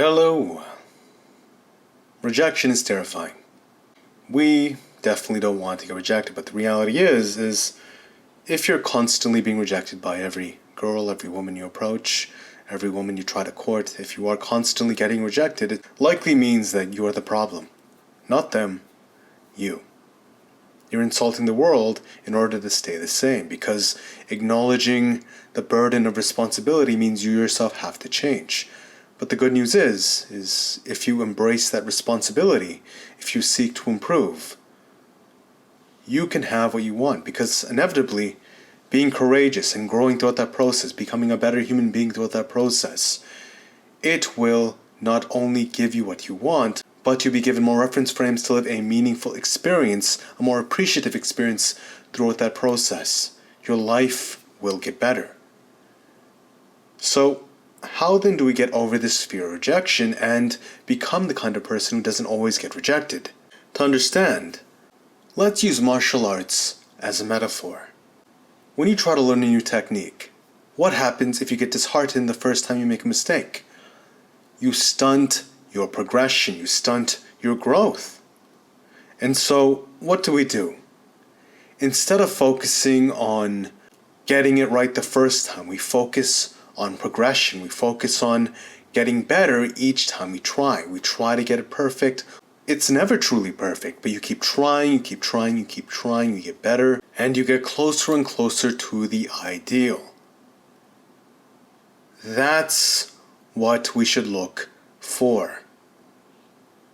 Hello. Rejection is terrifying. We definitely don't want to get rejected, but the reality is if you're constantly being rejected by every girl, every woman you approach, every woman you try to court, if you are constantly getting rejected, it likely means that you are the problem. Not them, you. You're insulting the world in order to stay the same, because acknowledging the burden of responsibility means you yourself have to change. But the good news is if you embrace that responsibility, if you seek to improve, you can have what you want, because inevitably, being courageous and growing throughout that process, becoming a better human being throughout that process, it will not only give you what you want, but you'll be given more reference frames to live a meaningful experience, a more appreciative experience throughout that process. Your life will get better. So, how then do we get over this fear of rejection and become the kind of person who doesn't always get rejected? To understand, let's use martial arts as a metaphor. When you try to learn a new technique, what happens if you get disheartened the first time you make a mistake? You stunt your progression, you stunt your growth. And so, what do? Instead of focusing on getting it right the first time, we focus on progression. We focus on getting better each time we try. We try to get it perfect. It's never truly perfect, but you keep trying, you keep trying, you keep trying, you get better, and you get closer and closer to the ideal. That's what we should look for.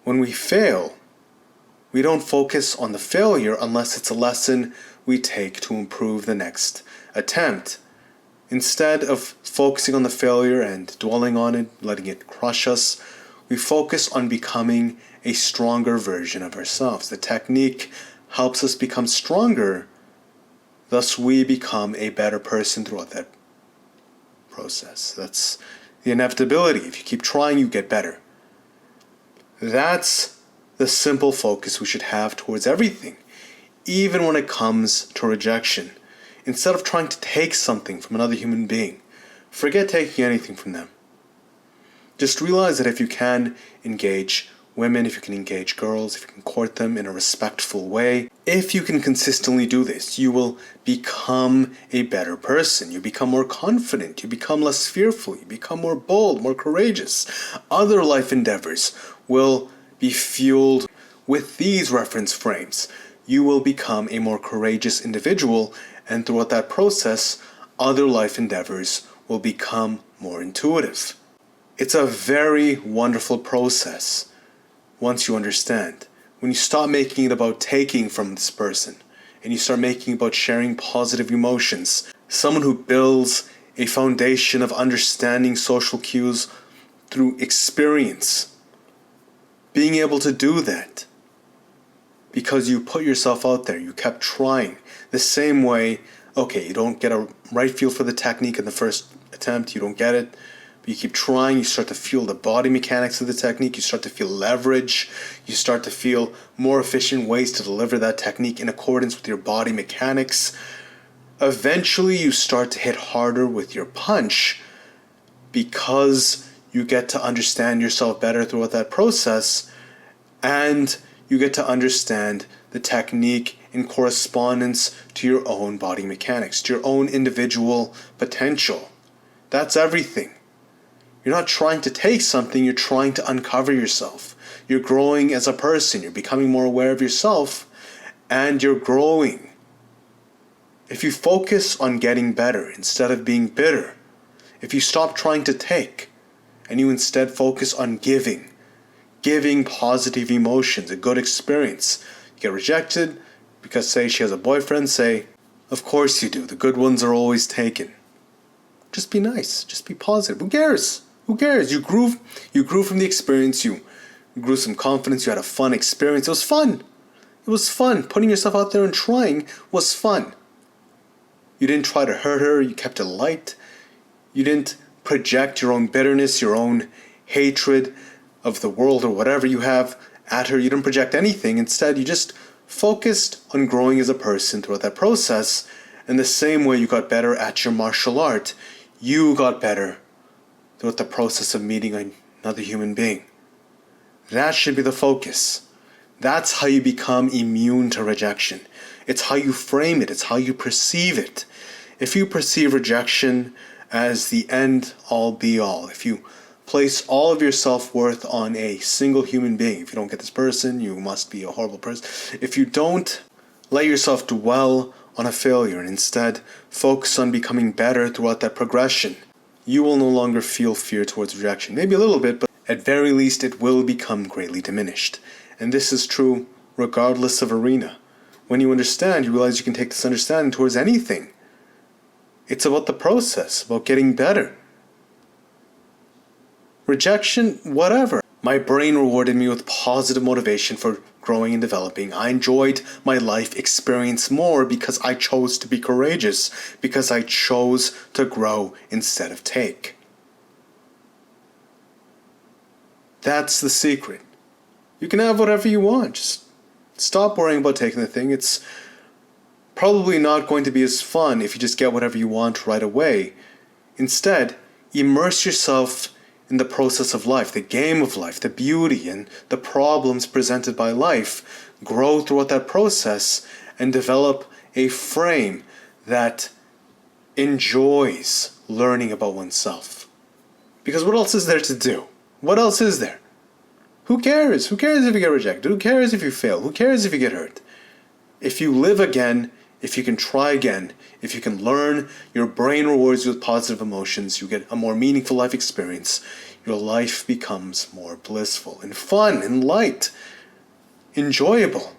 When we fail, we don't focus on the failure unless it's a lesson we take to improve the next attempt. Instead of focusing on the failure and dwelling on it, letting it crush us, we focus on becoming a stronger version of ourselves. The technique helps us become stronger, thus we become a better person throughout that process. That's the inevitability. If you keep trying, you get better. That's the simple focus we should have towards everything, even when it comes to rejection. Instead of trying to take something from another human being, forget taking anything from them. Just realize that if you can engage women, if you can engage girls, if you can court them in a respectful way, if you can consistently do this, you will become a better person. You become more confident. You become less fearful. You become more bold, more courageous. Other life endeavors will be fueled with these reference frames. You will become a more courageous individual, and throughout that process, other life endeavors will become more intuitive. It's a very wonderful process once you understand. When you stop making it about taking from this person, and you start making it about sharing positive emotions, someone who builds a foundation of understanding social cues through experience, being able to do that because you put yourself out there, you kept trying. The same way, okay, you don't get a right feel for the technique in the first attempt, you don't get it, but you keep trying, you start to feel the body mechanics of the technique, you start to feel leverage, you start to feel more efficient ways to deliver that technique in accordance with your body mechanics. Eventually you start to hit harder with your punch because you get to understand yourself better throughout that process, and you get to understand the technique in correspondence to your own body mechanics, to your own individual potential. That's everything. You're not trying to take something, you're trying to uncover yourself. You're growing as a person, you're becoming more aware of yourself, and you're growing. If you focus on getting better instead of being bitter, if you stop trying to take, and you instead focus on giving positive emotions, a good experience. You get rejected because, say, she has a boyfriend, say, of course you do, the good ones are always taken. Just be nice, just be positive. Who cares? Who cares? You grew from the experience, you grew some confidence, you had a fun experience. It was fun. Putting yourself out there and trying was fun. You didn't try to hurt her, you kept it light. You didn't project your own bitterness, your own hatred of the world or whatever you have at her. You didn't project anything. Instead, you just focused on growing as a person throughout that process. And the same way you got better at your martial art, you got better throughout the process of meeting another human being. That should be the focus. That's how you become immune to rejection. It's how you frame it. It's how you perceive it. If you perceive rejection as the end all be all, if you place all of your self-worth on a single human being, if you don't get this person, you must be a horrible person. If you don't let yourself dwell on a failure and instead focus on becoming better throughout that progression, you will no longer feel fear towards rejection. Maybe a little bit, but at very least it will become greatly diminished. And this is true regardless of arena. When you understand, you realize you can take this understanding towards anything. It's about the process, about getting better. Rejection, whatever. My brain rewarded me with positive motivation for growing and developing. I enjoyed my life experience more because I chose to be courageous, because I chose to grow instead of take. That's the secret. You can have whatever you want. Just stop worrying about taking the thing. It's probably not going to be as fun if you just get whatever you want right away. Instead, immerse yourself in the process of life, the game of life, the beauty and the problems presented by life. Grow throughout that process and develop a frame that enjoys learning about oneself. Because what else is there to do? What else is there? Who cares? Who cares if you get rejected? Who cares if you fail? Who cares if you get hurt? If you live again, if you can try again, if you can learn, your brain rewards you with positive emotions, you get a more meaningful life experience, your life becomes more blissful and fun and light, enjoyable.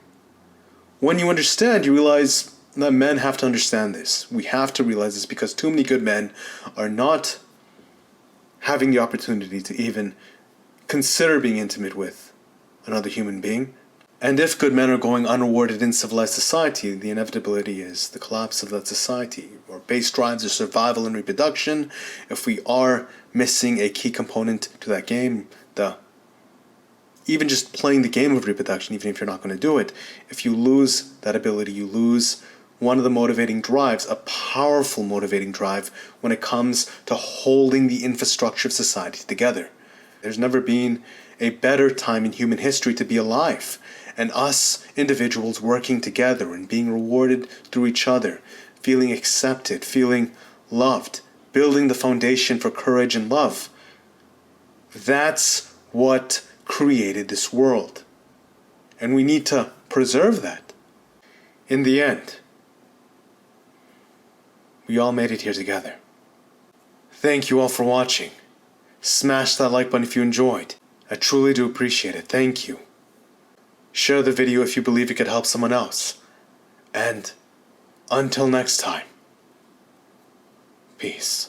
When you understand, you realize that men have to understand this. We have to realize this because too many good men are not having the opportunity to even consider being intimate with another human being. And if good men are going unrewarded in civilized society, the inevitability is the collapse of that society. Our base drives are survival and reproduction. If we are missing a key component to that game, even just playing the game of reproduction, even if you're not going to do it, if you lose that ability, you lose one of the motivating drives, a powerful motivating drive when it comes to holding the infrastructure of society together. There's never been a better time in human history to be alive. And us individuals working together and being rewarded through each other, feeling accepted, feeling loved, building the foundation for courage and love. That's what created this world. And we need to preserve that. In the end, we all made it here together. Thank you all for watching. Smash that like button if you enjoyed. I truly do appreciate it. Thank you. Share the video if you believe it could help someone else. And until next time, peace.